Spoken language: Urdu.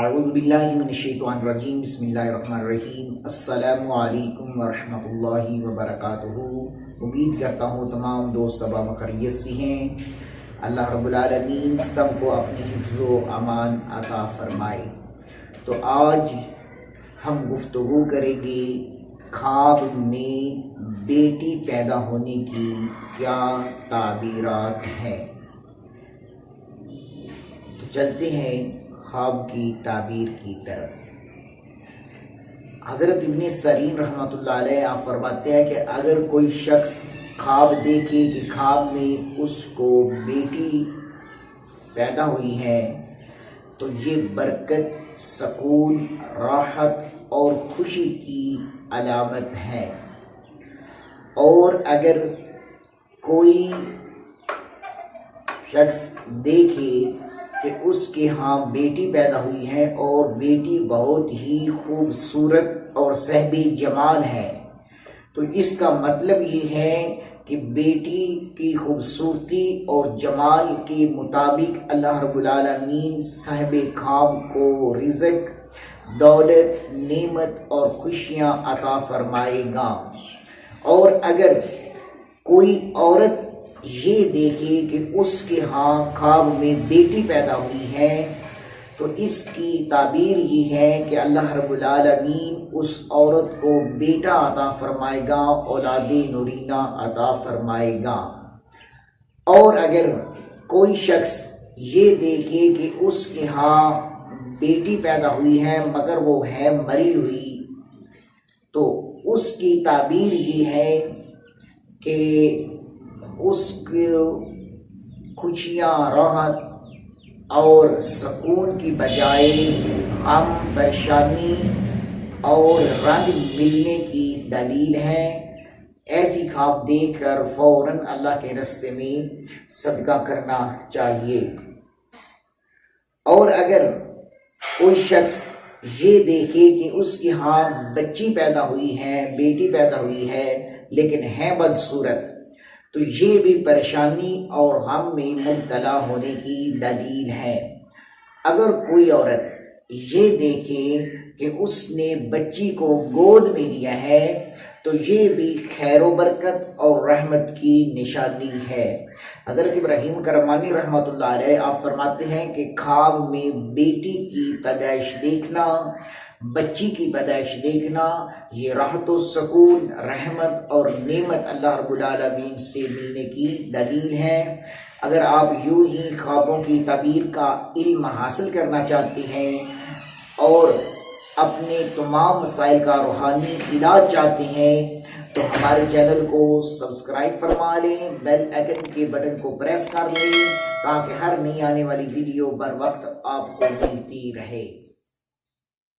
اعوذ باللہ من الشیطان الرجیم بسم اللہ الرحمن الرحیم السلام علیکم ورحمۃ اللہ وبرکاتہ۔ امید کرتا ہوں تمام دوست اب خیریت سے ہیں۔ اللہ رب العالمین سب کو اپنی حفظ و امان عطا فرمائے۔ تو آج ہم گفتگو کریں گے خواب میں بیٹی پیدا ہونے کی کیا تعبیرات ہیں۔ تو چلتے ہیں خواب کی تعبیر کی طرف۔ حضرت ابن سیرین رحمۃ اللہ علیہ آپ فرماتے ہیں کہ اگر کوئی شخص خواب دیکھے کہ خواب میں اس کو بیٹی پیدا ہوئی ہے تو یہ برکت، سکون، راحت اور خوشی کی علامت ہے۔ اور اگر کوئی شخص دیکھے کہ اس کے ہاں بیٹی پیدا ہوئی ہے اور بیٹی بہت ہی خوبصورت اور صاحب جمال ہے تو اس کا مطلب یہ ہے کہ بیٹی کی خوبصورتی اور جمال کے مطابق اللہ رب العالمین صاحب خواب کو رزق، دولت، نعمت اور خوشیاں عطا فرمائے گا۔ اور اگر کوئی عورت یہ دیکھے کہ اس کے ہاں خواب میں بیٹی پیدا ہوئی ہے تو اس کی تعبیر یہ ہے کہ اللہ رب العالمین اس عورت کو بیٹا عطا فرمائے گا، اولاد نورینہ عطا فرمائے گا۔ اور اگر کوئی شخص یہ دیکھے کہ اس کے ہاں بیٹی پیدا ہوئی ہے مگر وہ ہے مری ہوئی تو اس کی تعبیر یہ ہے کہ اس کی خوشیاں، راحت اور سکون کی بجائے غم، پریشانی اور رنج ملنے کی دلیل ہے۔ ایسی خواب دیکھ کر فوراً اللہ کے راستے میں صدقہ کرنا چاہیے۔ اور اگر کوئی شخص یہ دیکھے کہ اس کے ہاں بچی پیدا ہوئی ہے، بیٹی پیدا ہوئی ہے لیکن ہے بدصورت تو یہ بھی پریشانی اور غم میں مبتلا ہونے کی دلیل ہے۔ اگر کوئی عورت یہ دیکھے کہ اس نے بچی کو گود میں لیا ہے تو یہ بھی خیر و برکت اور رحمت کی نشانی ہے۔ حضرت ابراہیم کرمانی رحمۃ اللہ علیہ آپ فرماتے ہیں کہ خواب میں بیٹی کی پیدائش دیکھنا، بچی کی پیدائش دیکھنا یہ راحت و سکون، رحمت اور نعمت اللہ رب العالمین سے ملنے کی دلیل ہے۔ اگر آپ یوں ہی خوابوں کی تعبیر کا علم حاصل کرنا چاہتے ہیں اور اپنے تمام مسائل کا روحانی علاج چاہتے ہیں تو ہمارے چینل کو سبسکرائب فرما لیں، بیل آئکن کے بٹن کو پریس کر لیں تاکہ ہر نئی آنے والی ویڈیو بر وقت آپ کو ملتی رہے۔